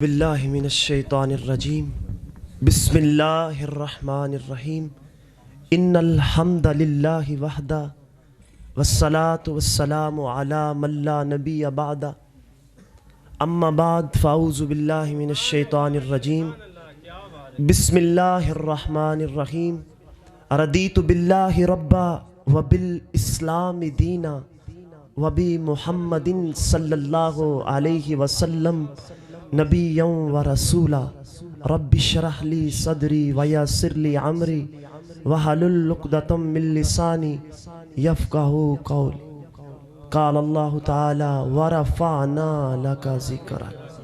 باللہ من الشیطان الرجیم بسم اللہ الرحمن الرحیم ان الحمد للہ وحدہ والصلاة والسلام علی من لا نبی بعد اما بعد فاعوذ باللہ من الشیطان الرجیم بسم اللہ الرحمن الرحیم رضیت باللہ ربا وبالاسلام دینا وبمحمد صلی اللہ علیہ وسلم نبی و رسولا رب اشرح لی صدری ویسر لی عمری وحلل عقدۃ من لسانی یفقہوا قولی قال اللہ تعالی ورفعنا لک ذکرک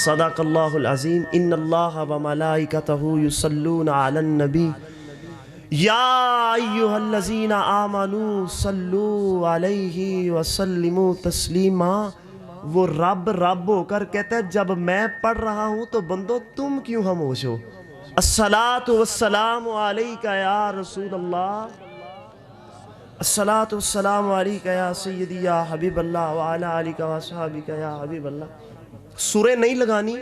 صدق اللہ العظیم ان اللہ وملائکتہ یصلون علی النبی یا ایہا الذین آمنوا صلوا علیہ وسلموا تسلیما۔ وہ رب ہو کر کہتا ہے جب میں پڑھ رہا ہوں تو بندو تم کیوں خاموش ہو؟ الصلاۃ والسلام علیک یا رسول اللہ، الصلاۃ والسلام علیک یا سیدی یا حبیب اللہ وعلی آلک واصحابک یا حبیب اللہ۔ سوریں نہیں لگانی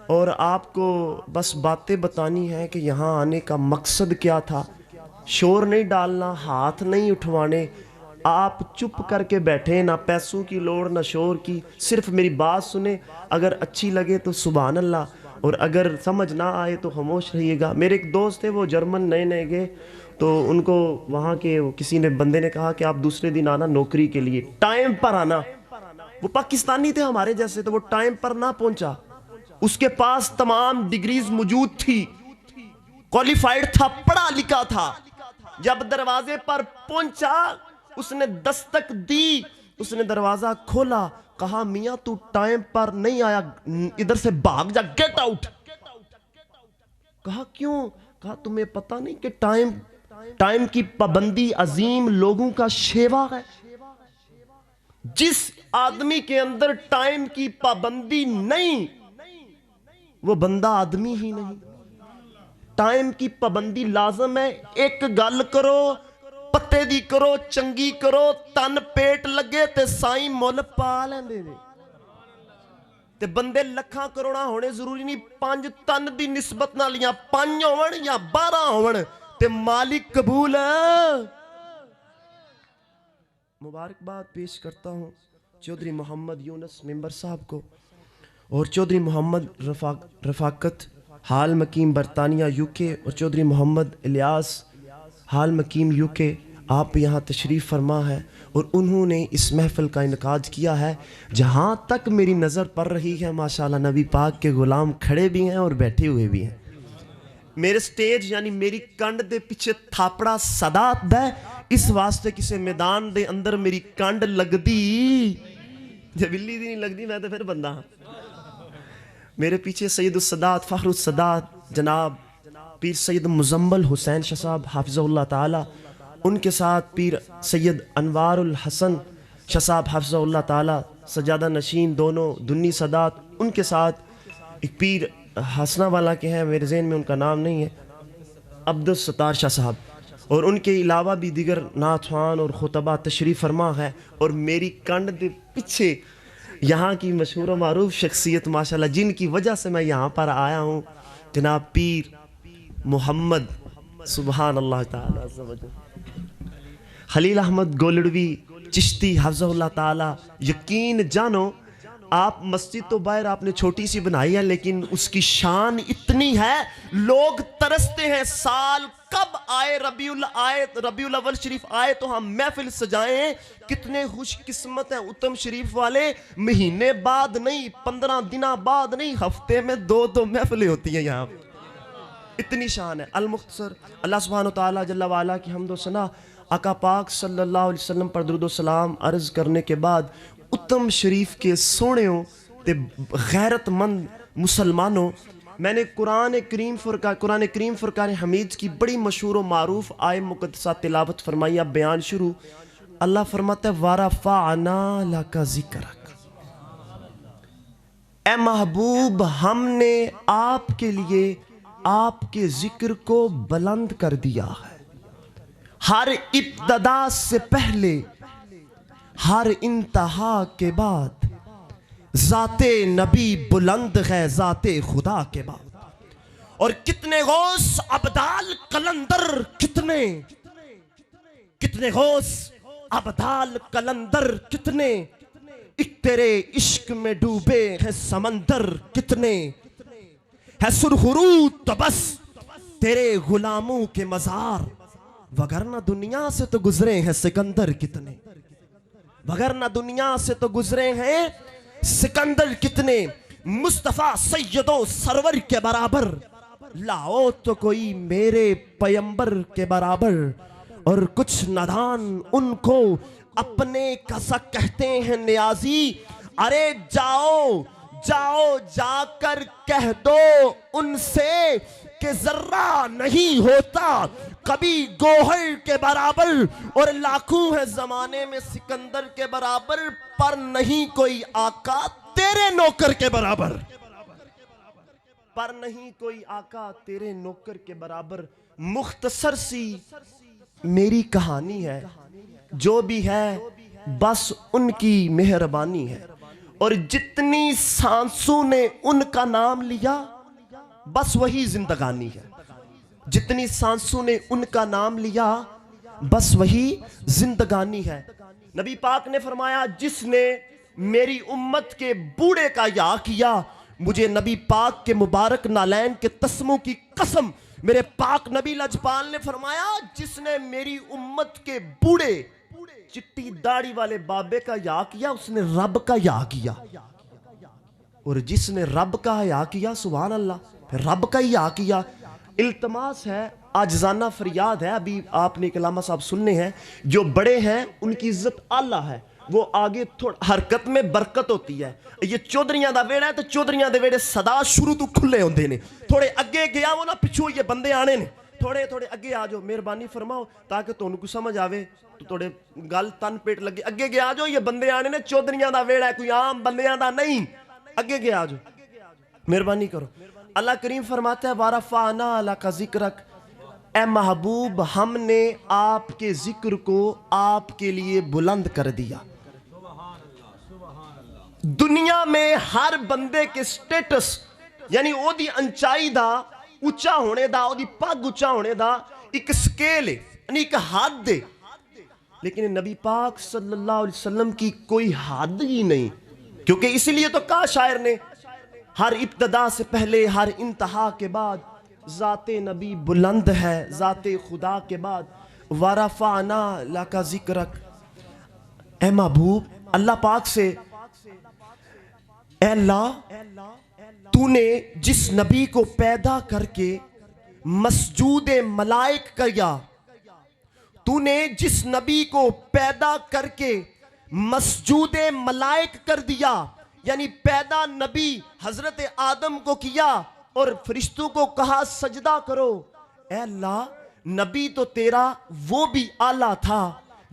اور آپ کو بس باتیں بتانی ہیں کہ یہاں آنے کا مقصد کیا تھا، شور نہیں ڈالنا، ہاتھ نہیں اٹھوانے، آپ چپ کر کے بیٹھیں، نہ پیسوں کی لوڑ نہ شور کی، صرف میری بات سنیں، اگر اچھی لگے تو سبحان اللہ اور اگر سمجھ نہ آئے تو خاموش رہیے گا۔ میرے ایک دوست تھے، وہ جرمن نئے گئے تو ان کو وہاں کے کسی نے بندے نے کہا کہ آپ دوسرے دن آنا نوکری کے لیے، ٹائم پر آنا۔ وہ پاکستانی تھے ہمارے جیسے، تو وہ ٹائم پر نہ پہنچا، اس کے پاس تمام ڈگریز موجود تھی، کوالیفائیڈ تھا، پڑھا لکھا تھا۔ جب دروازے پر پہنچا اس نے دستک دی، اس نے دروازہ کھولا، کہا میاں تو ٹائم پر نہیں آیا، ادھر سے بھاگ جا، گیٹ آؤٹ۔ کہا کیوں؟ کہا تمہیں پتہ نہیں کہ ٹائم کی پابندی عظیم لوگوں کا شیوا ہے؟ جس آدمی کے اندر ٹائم کی پابندی نہیں وہ بندہ آدمی ہی نہیں۔ ٹائم کی پابندی لازم ہے، ایک گل کرو پتے دی کرو، چنگی کرو، تن پیٹ لگے تے سائیں مول پا لیندے دے تے بندے لکھاں کروڑاں ہونے ضروری نہیں، 5 تن دی نسبت نہ لیاں، 5 ہون یا 12 ہون تے مالک قبول ہے۔ مبارکباد پیش کرتا ہوں چودھری محمد یونس ممبر صاحب کو اور چودھری محمد رفاقت حال مقیم برطانیہ UK اور چودھری محمد الیاس حال مقیم UK، آپ یہاں تشریف فرما ہے اور انہوں نے اس محفل کا انعقاد کیا ہے۔ جہاں تک میری نظر پڑ رہی ہے ماشاءاللہ نبی پاک کے غلام کھڑے بھی ہیں اور بیٹھے ہوئے بھی ہیں۔ میرے سٹیج یعنی میری کنڈ دے پیچھے تھاپڑا صدات دے، اس واسطے کسے میدان دے اندر میری کنڈ لگ دی، جب بلی دی نہیں لگ دی میں تو پھر بندہ ہاں۔ میرے پیچھے سید السادات فخر السادات جناب پیر سید مزمل حسین شاہ صاحب حافظہ اللہ تعالی، ان کے ساتھ پیر سید انوار الحسن شاہ صاحب حافظہ اللہ تعالی سجادہ نشین دونوں دنی سادات، ان کے ساتھ ایک پیر حسنہ والا کے ہیں، میرے ذہن میں ان کا نام نہیں ہے، عبدالستار شاہ صاحب، اور ان کے علاوہ بھی دیگر نعت خوان اور خطبہ تشریف فرما ہے۔ اور میری کنڈ دے پیچھے یہاں کی مشہور و معروف شخصیت ماشاءاللہ جن کی وجہ سے میں یہاں پر آیا ہوں، جناب پیر محمد سبحان اللہ تعالی عز و جل خلیل احمد گولڑوی چشتی حفظہ اللہ تعالی۔ یقین جانو آپ مسجد تو باہر آپ نے چھوٹی سی بنائی ہے لیکن اس کی شان اتنی ہے، لوگ ترستے ہیں سال کب آئے، ربیع الاول شریف آئے تو ہم محفل سجائیں۔ کتنے خوش قسمت ہیں اتم شریف والے، مہینے بعد نہیں، 15 دنہ بعد نہیں، ہفتے میں 2 محفلیں ہوتی ہیں یہاں، اتنی شان ہے۔ المختصر اللہ سبحانہ وتعالی جل وعلا کی حمد و ثنا، آقا پاک صلی اللہ علیہ وسلم پر درود و سلام عرض کرنے کے بعد اتم شریف کے سونےوں تے غیرت مند مسلمانوں، میں نے قرآن کریم فرقان حمید کی بڑی مشہور و معروف آیہ مقدسہ تلاوت فرمائی، اب بیان شروع۔ اللہ فرماتا ہے وَرَفَعْنَا لَكَ ذِكْرَكَ، اے محبوب ہم نے آپ کے لیے آپ کے ذکر کو بلند کر دیا ہے۔ ہر ابتدا سے پہلے، ہر انتہا کے بعد ذات نبی بلند ہے ذات خدا کے بعد. اور کتنے غوث ابدال قلندر، کتنے غوث ابدال قلندر، کتنے ایک تیرے عشق میں ڈوبے ہیں سمندر، کتنے ہے سرخرود تو بس تیرے غلاموں کے مزار، وگرنہ دنیا سے تو گزرے ہیں سکندر کتنے، وگرنہ دنیا سے تو گزرے ہیں سکندر کتنے. مصطفیٰ سید و سرور کے برابر لاؤ تو کوئی میرے پیمبر کے برابر. اور کچھ نادان ان کو اپنے کسا کہتے ہیں نیازی، ارے جاؤ جا کر کہہ دو ان سے کہ ذرہ نہیں ہوتا کبھی گوہر کے برابر. اور لاکھوں ہے زمانے میں سکندر کے برابر، پر نہیں کوئی آقا تیرے نوکر کے برابر، پر نہیں کوئی آقا تیرے نوکر کے برابر. مختصر سی میری کہانی ہے، جو بھی ہے بس ان کی مہربانی ہے. اور جتنی سانسوں نے ان کا نام لیا بس وہی زندگانی ہے، جتنی سانسوں نے ان کا نام لیا بس وہی زندگانی ہے. نبی پاک نے فرمایا جس نے میری امت کے بوڑھے کا یا کیا، مجھے نبی پاک کے مبارک نالین کے تسموں کی قسم میرے پاک نبی لجپال نے فرمایا جس نے میری امت کے بوڑھے چٹی داڑھی والے بابے کا یا کیا اس نے رب کا یا کیا. اور جس نے رب کا یا کیا سبحان اللہ پھر رب کا یا کیا. التماس ہے، عاجزانہ فریاد ہے، ابھی آپ نے کلامہ صاحب سننے ہیں، جو بڑے ہیں ان کی عزت اعلیٰ ہے، وہ آگے حرکت میں برکت ہوتی ہے. یہ چودھریاں دا ویڑا ہے تو چودھریاں دے ویڑے صدا شروع تو کھلے ہوندے نے، تھوڑے اگے گیا وہ نا پچھو یہ بندے آنے نے، تھوڑے اگے آ جاؤ، مہربانی فرماؤ تاکہ تو ان کو سمجھ آوے تو تھوڑے گل تن پیٹ لگے. اگے گیا آ جاؤ، یہ بندے آنے نے، چودھریاں دا ویڑا ہے، کوئی عام بندیاں دا نہیں. اگے گیا آ جاؤ، مہربانی کرو. اللہ کریم فرماتا ہے وَرَفَعْنَا لَكَ ذِكْرَكَ، اے محبوب ہم نے آپ کے ذکر کو آپ کے لیے بلند کر دیا. دنیا میں ہر بندے کے سٹیٹس یعنی او دی انچائی دا اچھا ہونے دا، او دی پاگ اچھا ہونے دا ایک سکیل ہے، یعنی ایک حد ہے. لیکن نبی پاک صلی اللہ علیہ وسلم کی کوئی حد ہی نہیں، کیونکہ اسی لیے تو کہا شاعر نے ہر ابتدا سے پہلے ہر انتہا کے بعد ذات نبی بلند ہے ذات خدا کے بعد. وَرَفَعْنَا لَكَ ذِكْرَكَ، اے محبوب اللہ پاک سے، اے اللہ تو نے جس نبی کو پیدا کر کے مسجود ملائک کیا، تو نے جس نبی کو پیدا کر کے مسجود ملائک کر دیا، یعنی پیدا نبی حضرت آدم کو کیا اور فرشتوں کو کہا سجدہ کرو. اے اللہ نبی تو تیرا وہ بھی اعلیٰ تھا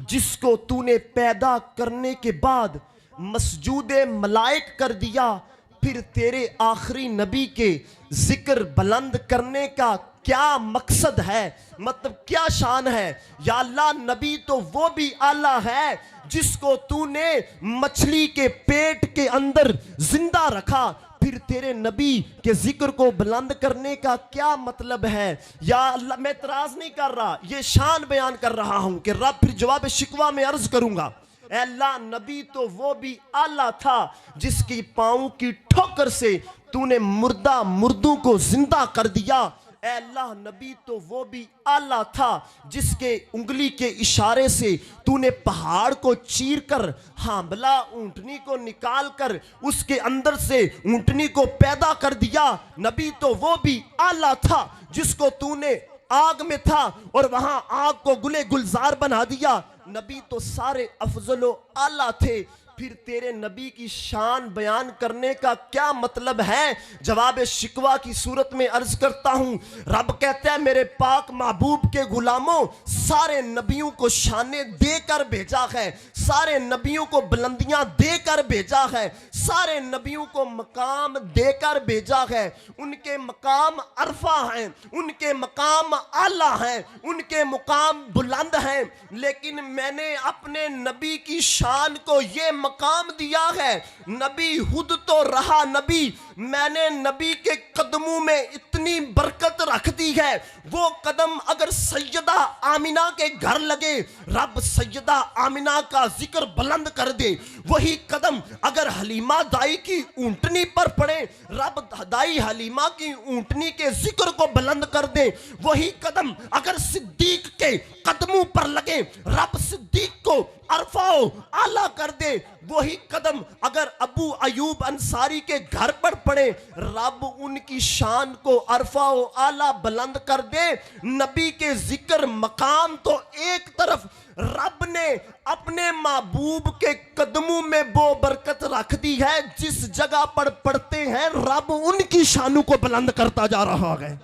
جس کو تو نے پیدا کرنے کے بعد مسجود ملائک کر دیا، پھر تیرے آخری نبی کے ذکر بلند کرنے کا کیا مقصد ہے، مطلب کیا شان ہے. یا اللہ نبی تو وہ بھی اعلیٰ ہے جس کو تو نے مچھلی کے پیٹ کے اندر زندہ رکھا، پھر تیرے نبی کے ذکر کو بلند کرنے کا کیا مطلب ہے. یا اللہ میں اعتراض نہیں کر رہا، یہ شان بیان کر رہا ہوں کہ رب پھر جواب شکوہ میں عرض کروں گا. اے اللہ نبی تو وہ بھی اعلیٰ تھا جس کی پاؤں کی ٹھوکر سے تو نے مردوں کو زندہ کر دیا. اے اللہ نبی تو وہ بھی اعلیٰ تھا جس کے انگلی کے اشارے سے تو نے پہاڑ کو چیر کر حاملہ اونٹنی کو نکال کر اس کے اندر سے اونٹنی کو پیدا کر دیا. نبی تو وہ بھی اعلیٰ تھا جس کو تو نے آگ میں تھا اور وہاں آگ کو گلے گلزار بنا دیا. نبی تو سارے افضل و اعلیٰ تھے، پھر تیرے نبی کی شان بیان کرنے کا کیا مطلب ہے؟ جواب شکوہ کی صورت میں عرض کرتا ہوں، رب کہتا ہے میرے پاک محبوب کے غلاموں سارے نبیوں کو شانیں دے کر بھیجا ہے، سارے نبیوں کو بلندیاں دے کر بھیجا ہے، سارے نبیوں کو مقام دے کر بھیجا ہے. ان کے مقام عرفہ ہیں، ان کے مقام اعلیٰ ہیں، ان کے مقام بلند ہیں، لیکن میں نے اپنے نبی کی شان کو یہ مقام دیا ہے. نبی خود تو رہا نبی, میں نے نبی کے قدموں میں اتنی برکت رکھ دی ہے. وہ قدم اگر سیدہ آمنہ کے گھر لگے, رب سیدہ آمنہ کا ذکر بلند کر دے. وہی قدم اگر حلیمہ دائی کی اونٹنی پر پڑے, رب دائی حلیمہ کی اونٹنی کے ذکر کو بلند کر دے. وہی قدم اگر صدیق کے قدموں پر لگے, رب صدیق کو عرفہ و اعلیٰ کر دے. وہی قدم اگر ابو ایوب انصاری کے گھر پر پڑے, رب ان کی شان کو عرفہ و اعلیٰ بلند کر دے. نبی کے ذکر مقام تو ایک طرف, رب نے اپنے محبوب کے قدموں میں وہ برکت رکھ دی ہے جس جگہ پر پڑھتے ہیں رب ان کی شانوں کو بلند کرتا جا رہا ہے.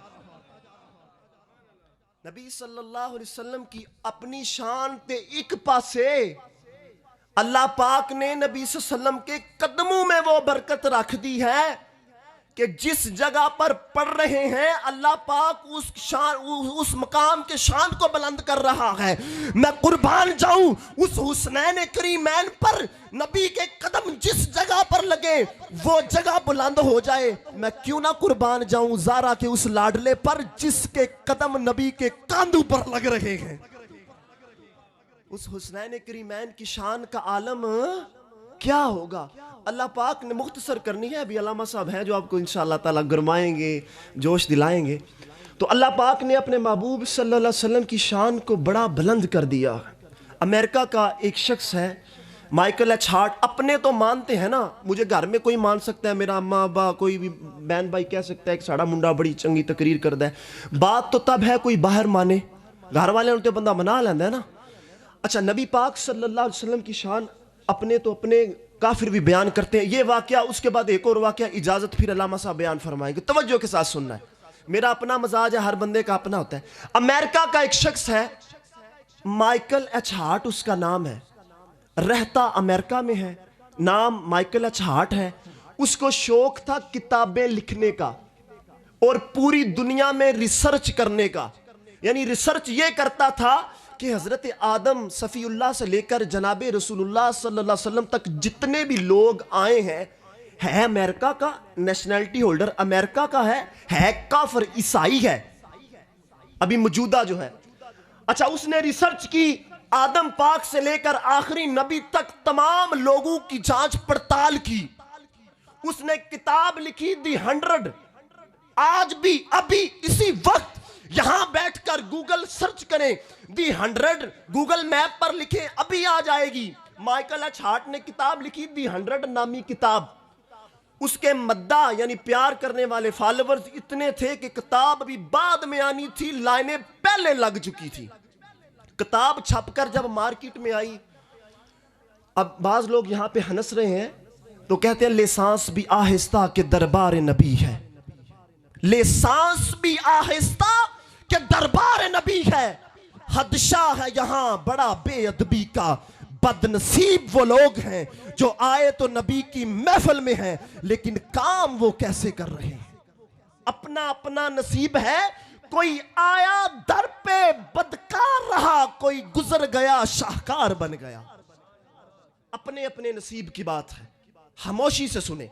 نبی صلی اللہ علیہ وسلم کی اپنی شان تے ایک پاسے, اللہ پاک نے نبی صلی اللہ علیہ وسلم کے قدموں میں وہ برکت رکھ دی ہے کہ جس جگہ پر پڑھ رہے ہیں اللہ پاک اس مقام کے شان کو بلند کر رہا ہے. میں قربان جاؤں اس حسنین کریمین پر, نبی کے قدم جس جگہ پر لگے وہ جگہ بلند ہو جائے. میں کیوں نہ قربان جاؤں زارا کے اس لاڈلے پر جس کے قدم نبی کے کاندھوں پر لگ رہے ہیں. اس حسنین کریمین کی شان کا عالم کیا ہوگا. اللہ پاک نے مختصر کرنی ہے, ابھی علامہ صاحب ہیں جو آپ کو انشاءاللہ تعالیٰ گرمائیں گے, جوش دلائیں گے. تو اللہ پاک نے اپنے محبوب صلی اللہ علیہ وسلم کی شان کو بڑا بلند کر دیا. امریکہ کا ایک شخص ہے مائیکل ایچ ہارٹ, اپنے تو مانتے ہیں نا, مجھے گھر میں کوئی مان سکتا ہے, میرا اماں ابا کوئی بھی بہن بھائی کہہ سکتا ہے کہ ساڑا منڈا بڑی چنگی تقریر کردہ ہے. بات تو تب ہے کوئی باہر مانے, گھر والے انتے بندہ منا لیندہ ہے نا. اچھا, نبی پاک صلی اللہ علیہ وسلم کی شان اپنے تو اپنے کافر بھی بیان کرتے ہیں. یہ واقعہ, اس کے بعد ایک اور واقعہ, اجازت پھر علامہ صاحب بیان فرمائیں گے, توجہ کے ساتھ سننا ہے. میرا اپنا مزاج ہے, ہر بندے کا اپنا ہوتا ہے. امریکہ کا ایک شخص ہے مائیکل ایچ ہارٹ اس کا نام ہے, رہتا امریکہ میں ہے, نام مائیکل ایچ ہارٹ ہے. اس کو شوق تھا کتابیں لکھنے کا اور پوری دنیا میں ریسرچ کرنے کا. یعنی ریسرچ یہ کرتا تھا کہ حضرت آدم صفی اللہ سے لے کر جناب رسول اللہ صلی اللہ علیہ وسلم تک جتنے بھی لوگ آئے ہیں, ہے امریکہ کا نیشنلٹی ہولڈر, امریکہ کا ہے کافر عیسائی ہے ابھی موجودہ جو ہے. اچھا, اس نے ریسرچ کی, آدم پاک سے لے کر آخری نبی تک تمام لوگوں کی جانچ پڑتال کی. اس نے کتاب لکھی دی 100. آج بھی ابھی اسی وقت یہاں بیٹھ کر گوگل سرچ کریں, دی 100 گوگل میپ پر لکھیں, ابھی آ جائے گی. مائیکل ایچ ہارٹ نے کتاب لکھی دی 100 نامی کتاب. اس کے مدہ یعنی پیار کرنے والے فالورز اتنے تھے کہ کتاب ابھی بعد میں آنی تھی, لائنیں پہلے لگ چکی تھی. کتاب چھپ کر جب مارکیٹ میں آئی, اب بعض لوگ یہاں پہ ہنس رہے ہیں تو کہتے ہیں لے سانس بھی آہستہ کہ دربار نبی ہے, لے سانس بھی آہستہ کہ دربار نبی ہے. حدشہ ہے یہاں بڑا بے ادبی کا, بد نصیب وہ لوگ ہیں جو آئے تو نبی کی محفل میں ہیں لیکن کام وہ کیسے کر رہے ہیں. اپنا اپنا نصیب ہے, کوئی آیا در پہ بدکار رہا, کوئی گزر گیا شاہکار بن گیا. اپنے اپنے نصیب کی بات ہے, خاموشی سے سنیں.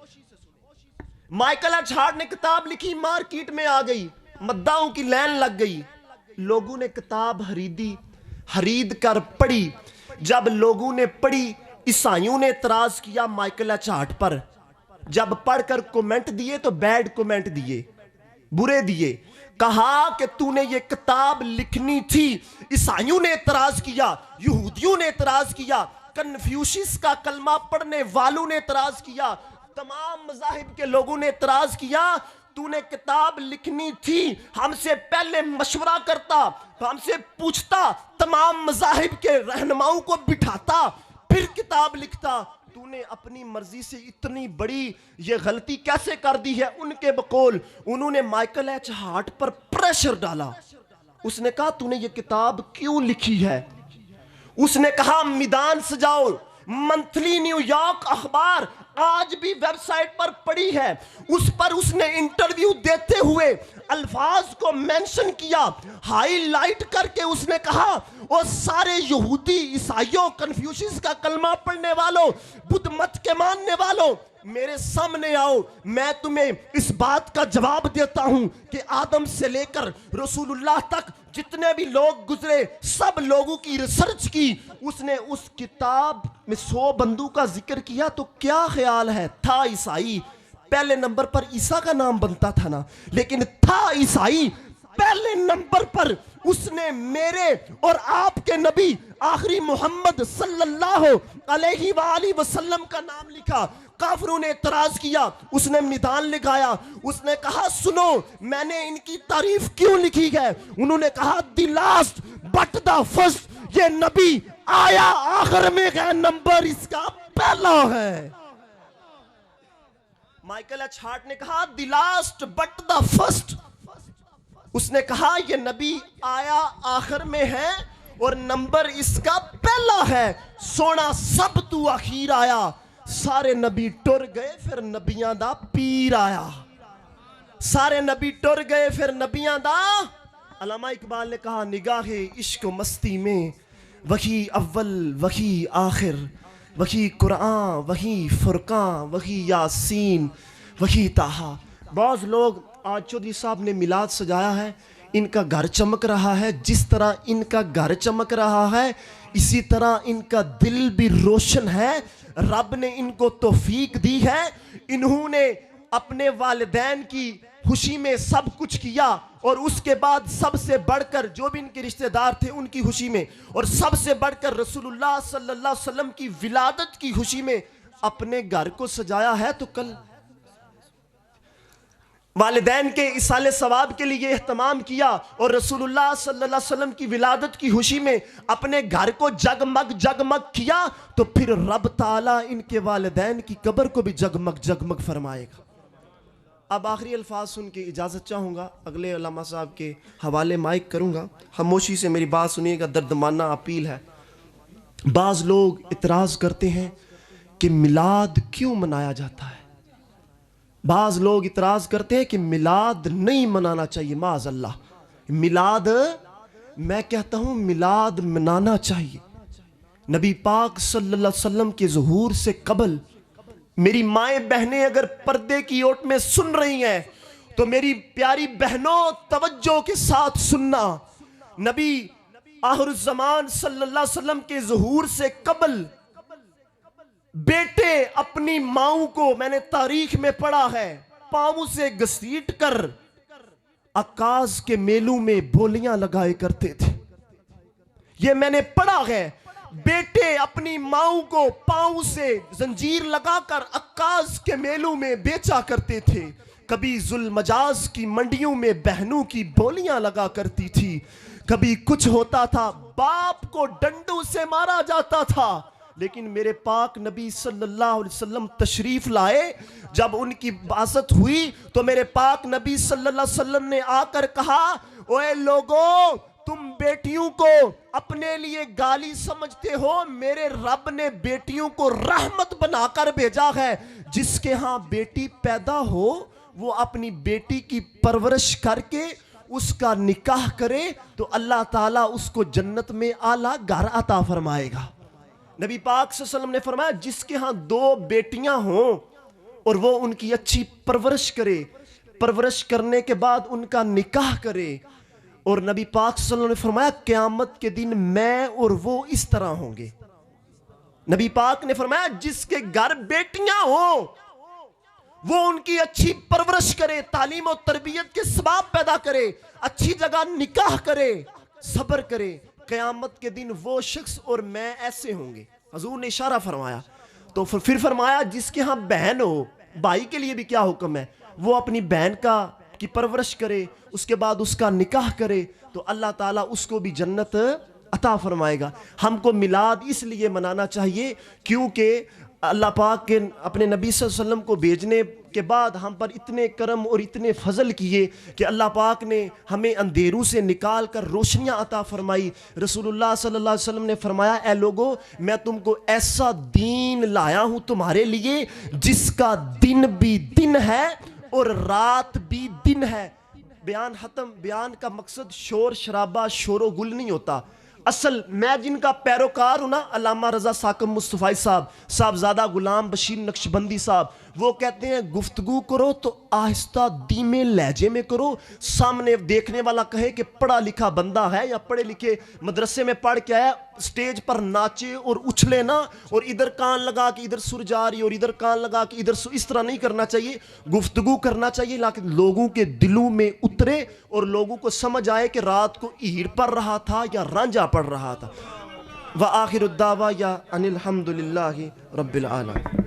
مائیکل ایچ ہارٹ نے کتاب لکھی, مارکیٹ میں آ گئی, مداحوں کی لین لگ گئی. لوگوں نے کتاب خرید کر پڑھی. جب لوگوں نے پڑھی, عیسائیوں نے اعتراض کیا مائیکل ایچ ہارٹ پر. جب پڑھ کر کومنٹ دیے تو بیڈ کومنٹ دیے, برے دیے. کہا کہ تو نے یہ کتاب لکھنی تھی. عیسائیوں نے اعتراض کیا, یہودیوں نے اعتراض کیا, کنفیوشس کا کلمہ پڑھنے والوں نے اعتراض کیا, تمام مذاہب کے لوگوں نے اعتراض کیا. تو نے کتاب لکھنی تھی, ہم سے پہلے مشورہ کرتا, ہم سے پوچھتا, تمام مذاہب کے رہنماؤں کو بٹھاتا, پھر کتاب لکھتا. تو نے اپنی مرضی سے اتنی بڑی یہ غلطی کیسے کر دی ہے. ان کے بقول انہوں نے مائیکل ایچ ہارٹ پر پریشر ڈالا. اس نے کہا تو نے یہ کتاب کیوں لکھی ہے. اس نے کہا میدان سجاؤ, منتھلی نیو یارک اخبار آج بھی ویب سائٹ پر پڑی ہے، اس پر اس نے انٹرویو دیتے ہوئے الفاظ کو مینشن کیا، ہائی لائٹ کر کے اس نے کہا، وہ سارے یہودی، عیسائیوں، کنفیوشس کا کلمہ پڑھنے والوں، بدھ مت کے ماننے والوں، میرے سامنے آؤ، میں تمہیں اس بات کا جواب دیتا ہوں کہ آدم سے لے کر رسول اللہ تک جتنے بھی لوگ گزرے، سب لوگوں کی ریسرچ کی، اس نے اس کتاب میں 100 بندوں کا ذکر کیا، تو کیا خیال ہے؟ تھا عیسائی، پہلے نمبر پر عیسیٰ کا نام بنتا تھا نا، لیکن تھا عیسائی، پہلے نمبر پر اس نے میرے اور آپ کے نبی آخری محمد صلی اللہ علیہ وآلہ وسلم کا نام لکھا۔ کافروں نے اعتراض کیا، اس نے میدان لگایا، اس نے کہا سنو میں نے ان کی تعریف کیوں لکھی ہے؟ انہوں نے کہا the last but the first, یہ نبی آیا آخر میں ہے، نمبر اس کا پہلا ہے۔ مائیکل ایچ ہارٹ نے کہا the last but the first, اس نے کہا یہ نبی آیا آخر میں ہے اور نمبر اس کا پہلا ہے۔ سونا سب تو آخیر آیا، سارے نبی ٹر گئے پھر نبیاں دا پیر آیا، سارے نبی ٹر گئے پھر نبیاں دا۔ علامہ اقبال نے کہا نگاہ عشق و مستی میں وہی اول وہی آخر، وہی قرآن وہی فرقان وہی یاسین وہی طٰہٰ۔ بعض لوگ آج چودھری صاحب نے میلاد سجایا ہے، ان کا گھر چمک رہا ہے، جس طرح ان کا گھر چمک رہا ہے اسی طرح ان کا دل بھی روشن ہے۔ رب نے ان کو توفیق دی ہے، انہوں نے اپنے والدین کی خوشی میں سب کچھ کیا، اور اس کے بعد سب سے بڑھ کر جو بھی ان کے رشتہ دار تھے ان کی خوشی میں، اور سب سے بڑھ کر رسول اللہ صلی اللہ علیہ وسلم کی ولادت کی خوشی میں اپنے گھر کو سجایا ہے۔ تو کل والدین کے ایصال ثواب کے لیے اہتمام کیا، اور رسول اللہ صلی اللہ علیہ وسلم کی ولادت کی خوشی میں اپنے گھر کو جگمگ جگمگ کیا، تو پھر رب تعالیٰ ان کے والدین کی قبر کو بھی جگمگ جگمگ فرمائے گا۔ اب آخری الفاظ سن کے اجازت چاہوں گا، اگلے علامہ صاحب کے حوالے مائک کروں گا، خاموشی سے میری بات سنیے گا، دردمانہ اپیل ہے۔ بعض لوگ اعتراض کرتے ہیں کہ میلاد کیوں منایا جاتا ہے، بعض لوگ اعتراض کرتے ہیں کہ میلاد نہیں منانا چاہیے، معاذ اللہ۔ میلاد، میں کہتا ہوں میلاد منانا چاہیے۔ نبی پاک صلی اللہ علیہ وسلم کے ظہور سے قبل، میری مائیں بہنیں اگر پردے کی اوٹ میں سن رہی ہیں تو میری پیاری بہنوں توجہ کے ساتھ سننا، نبی آخر الزمان صلی اللہ علیہ وسلم کے ظہور سے قبل بیٹے اپنی ماؤں کو، میں نے تاریخ میں پڑھا ہے، پاؤں سے گھسیٹ کر عکاظ کے میلوں میں بولیاں لگائے کرتے تھے۔ یہ میں نے پڑھا ہے، بیٹے اپنی ماؤں کو پاؤں سے زنجیر لگا کر عکاظ کے میلوں میں بیچا کرتے تھے۔ کبھی ذوالمجاز کی منڈیوں میں بہنوں کی بولیاں لگا کرتی تھی، کبھی کچھ ہوتا تھا باپ کو ڈنڈوں سے مارا جاتا تھا، لیکن میرے پاک نبی صلی اللہ علیہ وسلم تشریف لائے، جب ان کی بعثت ہوئی تو میرے پاک نبی صلی اللہ علیہ وسلم نے آ کر کہا اوے لوگوں، تم بیٹیوں کو اپنے لیے گالی سمجھتے ہو، میرے رب نے بیٹیوں کو رحمت بنا کر بھیجا ہے۔ جس کے ہاں بیٹی پیدا ہو وہ اپنی بیٹی کی پرورش کر کے اس کا نکاح کرے تو اللہ تعالیٰ اس کو جنت میں اعلیٰ گھر عطا فرمائے گا۔ نبی پاک صلی اللہ علیہ وسلم نے فرمایا جس کے ہاں 2 بیٹیاں ہوں اور وہ ان کی اچھی پرورش کرے، پرورش کرنے کے بعد ان کا نکاح کرے، اور نبی پاک صلی اللہ علیہ وسلم نے فرمایا قیامت کے دن میں اور وہ اس طرح ہوں گے۔ نبی پاک نے فرمایا جس کے گھر بیٹیاں ہوں وہ ان کی اچھی پرورش کرے، تعلیم و تربیت کے ثواب پیدا کرے، اچھی جگہ نکاح کرے، صبر کرے، قیامت کے دن وہ شخص اور میں ایسے ہوں گے۔ حضور نے اشارہ فرمایا، تو پھر فرمایا جس کے ہاں بہن ہو، بھائی کے لیے بھی کیا حکم ہے، وہ اپنی بہن کی پرورش کرے، اس کے بعد اس کا نکاح کرے تو اللہ تعالیٰ اس کو بھی جنت عطا فرمائے گا۔ ہم کو میلاد اس لیے منانا چاہیے کیونکہ اللہ پاک کے اپنے نبی صلی اللہ علیہ وسلم کو بھیجنے کے بعد ہم پر اتنے کرم اور اتنے فضل کیے کہ اللہ پاک نے ہمیں اندھیروں سے نکال کر روشنیاں عطا فرمائی. رسول اللہ صلی اللہ علیہ وسلم نے فرمایا اے لوگو میں تم کو ایسا دین لایا ہوں تمہارے لیے جس کا دن بھی دن ہے اور رات بھی دن ہے. بیان ختم. بیان کا مقصد شور شرابہ شور و گل نہیں ہوتا. اصل میں جن کا پیروکار ہوں نا علامہ رضا ساکم مصطفی صاحبزادہ غلام بشیر نقشبندی صاحب, وہ کہتے ہیں گفتگو کرو تو آہستہ دھیمے لہجے میں کرو. سامنے دیکھنے والا کہے کہ پڑھا لکھا بندہ ہے یا پڑھے لکھے مدرسے میں پڑھ کے آیا, سٹیج پر ناچے اور اچھلے نا اور ادھر کان لگا کہ ادھر سر جا رہی اور ادھر کان لگا کہ ادھر سر. اس طرح نہیں کرنا چاہیے. گفتگو کرنا چاہیے لیکن لوگوں کے دلوں میں اترے اور لوگوں کو سمجھ آئے کہ رات کو ایڑ پڑ رہا تھا یا رانجھا پڑ رہا تھا. وآخر الدعوایا ان الحمد للہ رب العالمین.